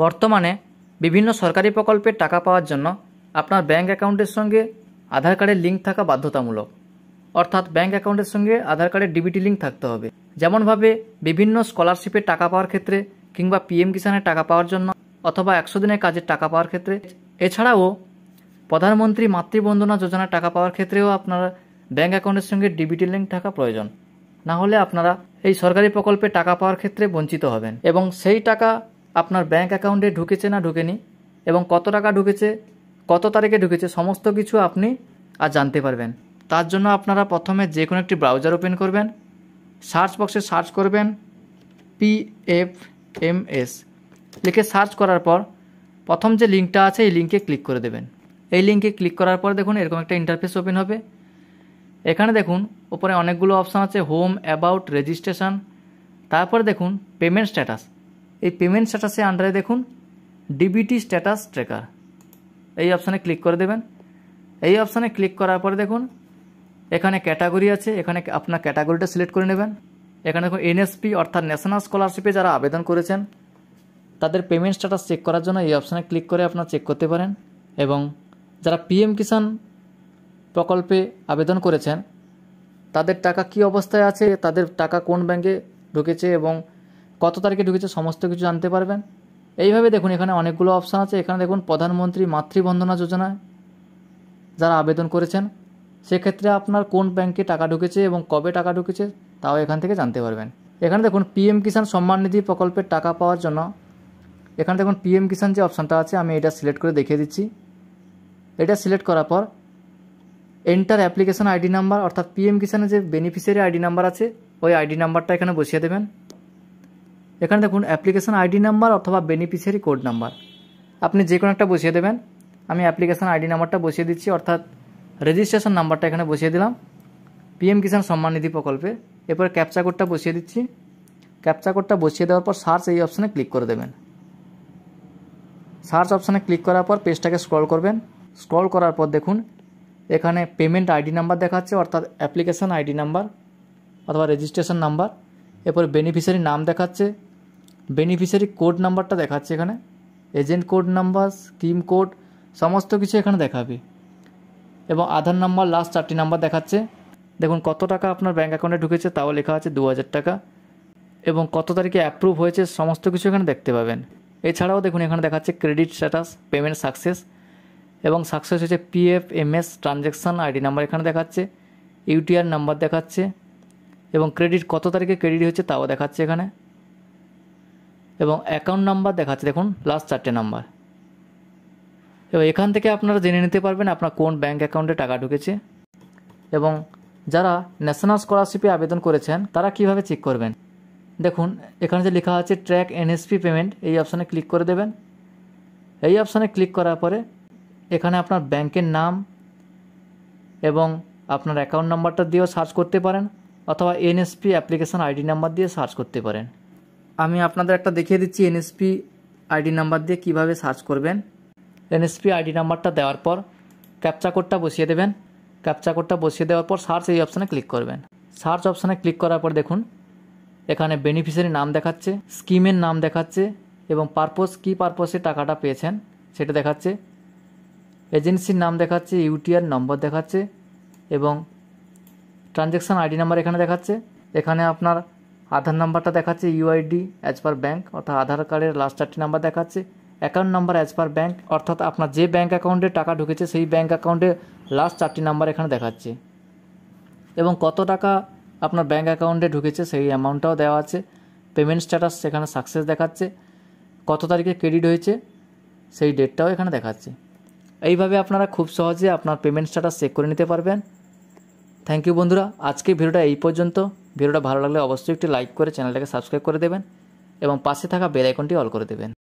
বর্তমানে বিভিন্ন সরকারি প্রকল্পের টাকা পাওয়ার জন্য আপনার ব্যাঙ্ক অ্যাকাউন্টের সঙ্গে আধার কার্ডের লিঙ্ক থাকা বাধ্যতামূলক। অর্থাৎ ব্যাঙ্ক অ্যাকাউন্টের সঙ্গে আধার কার্ডের ডিবিটি লিঙ্ক থাকতে হবে। যেমনভাবে বিভিন্ন স্কলারশিপের টাকা পাওয়ার ক্ষেত্রে কিংবা পিএম কিষাণের টাকা পাওয়ার জন্য অথবা 100 দিনের কাজের টাকা পাওয়ার ক্ষেত্রে, এছাড়াও প্রধানমন্ত্রী মাতৃবন্দনা যোজনার টাকা পাওয়ার ক্ষেত্রেও আপনার ব্যাঙ্ক অ্যাকাউন্টের সঙ্গে ডিবিটি লিঙ্ক থাকা প্রয়োজন। না হলে আপনারা এই সরকারি প্রকল্পে টাকা পাওয়ার ক্ষেত্রে বঞ্চিত হবেন এবং সেই টাকা আপনার ব্যাঙ্ক অ্যাকাউন্টে ঢুকেছে না ঢুকেনি এবং কত টাকা ঢুকেছে, কত তারিখে ঢুকেছে, সমস্ত কিছু আপনি আজ জানতে পারবেন। তার জন্য আপনারা প্রথমে যে কোনো একটি ব্রাউজার ওপেন করবেন, সার্চ বক্সে সার্চ করবেন PFMS লিখে সার্চ করার পর প্রথম যে লিঙ্কটা আছে এই লিঙ্কে ক্লিক করে দেবেন। এই লিঙ্কে ক্লিক করার পর দেখুন এরকম একটা ইন্টারফেস ওপেন হবে। এখানে দেখুন উপরে অনেকগুলো অপশান আছে, হোম, অ্যাবাউট, রেজিস্ট্রেশন, তারপরে দেখুন পেমেন্ট স্ট্যাটাস। এই পেমেন্ট স্ট্যাটাসে আন্ডারে দেখুন ডিবিটি স্ট্যাটাস ট্র্যাকার, এই অপশানে ক্লিক করে দেবেন। এই অপশানে ক্লিক করার পরে দেখুন এখানে ক্যাটাগরি আছে, এখানে আপনার ক্যাটাগরিটা সিলেক্ট করে নেবেন। এখানে দেখুন এনএসপি অর্থাৎ ন্যাশনাল স্কলারশিপে যারা আবেদন করেছেন তাদের পেমেন্ট স্ট্যাটাস চেক করার জন্য এই অপশানে ক্লিক করে আপনারা চেক করতে পারেন। এবং যারা পিএম কিষাণ প্রকল্পে আবেদন করেছেন তাদের টাকা কি অবস্থায় আছে, তাদের টাকা কোন ব্যাংকে ঢুকেছে এবং কত তারিখে ঢুকেছে সমস্ত কিছু জানতে পারবেন। এইভাবে দেখুন এখানে অনেকগুলো অপশান আছে। এখানে দেখুন প্রধানমন্ত্রী মাতৃবন্দনা যোজনায় যারা আবেদন করেছেন সেক্ষেত্রে আপনার কোন ব্যাংকে টাকা ঢুকেছে এবং কবে টাকা ঢুকেছে তাও এখান থেকে জানতে পারবেন। এখানে দেখুন পিএম কিষাণ সম্মান নিধি প্রকল্পের টাকা পাওয়ার জন্য এখানে দেখুন পিএম কিষাণ যে অপশানটা আছে আমি এটা সিলেক্ট করে দেখিয়ে দিচ্ছি। এটা সিলেক্ট করার পর এন্টার অ্যাপ্লিকেশন আইডি নাম্বার অর্থাৎ পিএম কিষাণের যে বেনিফিশিয়ারি আইডি নাম্বার আছে ওই আইডি নাম্বারটা এখানে বসিয়ে দেবেন। এখানে দেখুন অ্যাপ্লিকেশন আইডি নাম্বার অথবা বেনিফিশিয়ারি কোড নাম্বার আপনি যে কোনো একটা বসিয়ে দেবেন। আমি অ্যাপ্লিকেশন আইডি নাম্বারটা বসিয়ে দিচ্ছি, অর্থাৎ রেজিস্ট্রেশন নাম্বারটা এখানে বসিয়ে দিলাম পিএম কিষাণ সম্মান নিধি প্রকল্পে। এরপরে ক্যাপচা কোডটা বসিয়ে দিচ্ছি। ক্যাপচা কোডটা বসিয়ে দেওয়ার পর সার্চ এই অপশানে ক্লিক করে দেবেন। সার্চ অপশানে ক্লিক করার পর পেজটাকে স্ক্রল করবেন। স্ক্রল করার পর দেখুন এখানে পেমেন্ট আইডি নাম্বার দেখাচ্ছে অর্থাৎ অ্যাপ্লিকেশন আইডি নাম্বার অথবা রেজিস্ট্রেশন নাম্বার। এরপরে বেনিফিশিয়ারি নাম দেখাচ্ছে, বেনিফিশিয়ারি কোড নাম্বারটা দেখাচ্ছে, এখানে agent code number, scheme code সমস্ত কিছু এখানে দেখাবে এবং আধার নাম্বার লাস্ট 4টি নাম্বার দেখাচ্ছে। দেখুন কত টাকা আপনার ব্যাঙ্ক অ্যাকাউন্টে ঢুকেছে তাও লেখা আছে 2000 টাকা এবং কত তারিখে অ্যাপ্রুভ হয়েছে সমস্ত কিছু এখানে দেখতে পাবেন। এছাড়াও দেখুন এখানে দেখাচ্ছে ক্রেডিট স্ট্যাটাস, পেমেন্ট সাকসেস এবং সাকসেস হয়েছে PFMS ট্রানজ্যাকশান আইডি নাম্বার এখানে দেখাচ্ছে, UTR নাম্বার দেখাচ্ছে এবং ক্রেডিট কত তারিখে ক্রেডিট হয়েছে তাও দেখাচ্ছে এখানে এবং অ্যাকাউন্ট নাম্বার দেখাচ্ছে দেখুন লাস্ট 4টে নাম্বার। এবং এখান থেকে আপনারা জেনে নিতে পারবেন আপনার কোন ব্যাঙ্ক অ্যাকাউন্টে টাকা ঢুকেছে এবং যারা ন্যাশনাল স্কলারশিপে আবেদন করেছেন তারা কিভাবে চেক করবেন। দেখুন এখানে যে লেখা আছে ট্র্যাক NSP পেমেন্ট, এই অপশানে ক্লিক করে দেবেন। এই অপশানে ক্লিক করার পরে এখানে আপনার ব্যাংকের নাম এবং আপনার অ্যাকাউন্ট নাম্বারটা দিয়েও সার্চ করতে পারেন অথবা NSP অ্যাপ্লিকেশন আইডি নাম্বার দিয়ে সার্চ করতে পারেন। আমি আপনাদের একটা দেখিয়ে দিচ্ছি NSP আইডি নাম্বার দিয়ে কিভাবে সার্চ করবেন। NSP আইডি নাম্বারটা দেওয়ার পর ক্যাপচা কোডটা বসিয়ে দেবেন। ক্যাপচা কোডটা বসিয়ে দেওয়ার পর সার্চ এই অপশানে ক্লিক করবেন। সার্চ অপশানে ক্লিক করার পর দেখুন এখানে বেনিফিশিয়ারি নাম দেখাচ্ছে, স্কিমের নাম দেখাচ্ছে এবং পারপোজ কী পারপোজে টাকাটা পেয়েছেন সেটা দেখাচ্ছে, এজেন্সির নাম দেখাচ্ছে, UTR নম্বর দেখাচ্ছে এবং ট্রানজ্যাকশান আইডি নাম্বার এখানে দেখাচ্ছে। এখানে আপনার আধার নাম্বারটা দেখাচ্ছে UID অ্যাজ পার ব্যাঙ্ক অর্থাৎ আধার কার্ডের লাস্ট 4টি নাম্বার দেখাচ্ছে, account number as per bank অর্থাৎ আপনার যে ব্যাঙ্ক অ্যাকাউন্টে টাকা ঢুকেছে সেই ব্যাঙ্ক অ্যাকাউন্টে লাস্ট 4টি নাম্বার এখানে দেখাচ্ছে এবং কত টাকা আপনার ব্যাঙ্ক অ্যাকাউন্টে ঢুকেছে সেই অ্যামাউন্টটাও দেওয়া আছে। পেমেন্ট স্ট্যাটাস সেখানে সাকসেস দেখাচ্ছে, কত তারিখে ক্রেডিট হয়েছে সেই ডেটটাও এখানে দেখাচ্ছে। এইভাবে আপনারা খুব সহজে আপনার পেমেন্ট স্ট্যাটাস চেক করে নিতে পারবেন। থ্যাংক ইউ বন্ধুরা, আজকে ভিডিওটা এই পর্যন্ত। ভিডিওটা ভালো লাগলে অবশ্যই একটি লাইক করে চ্যানেলটাকে সাবস্ক্রাইব করে দেবেন এবং পাশে থাকা বেল আইকনটি অল করে দেবেন।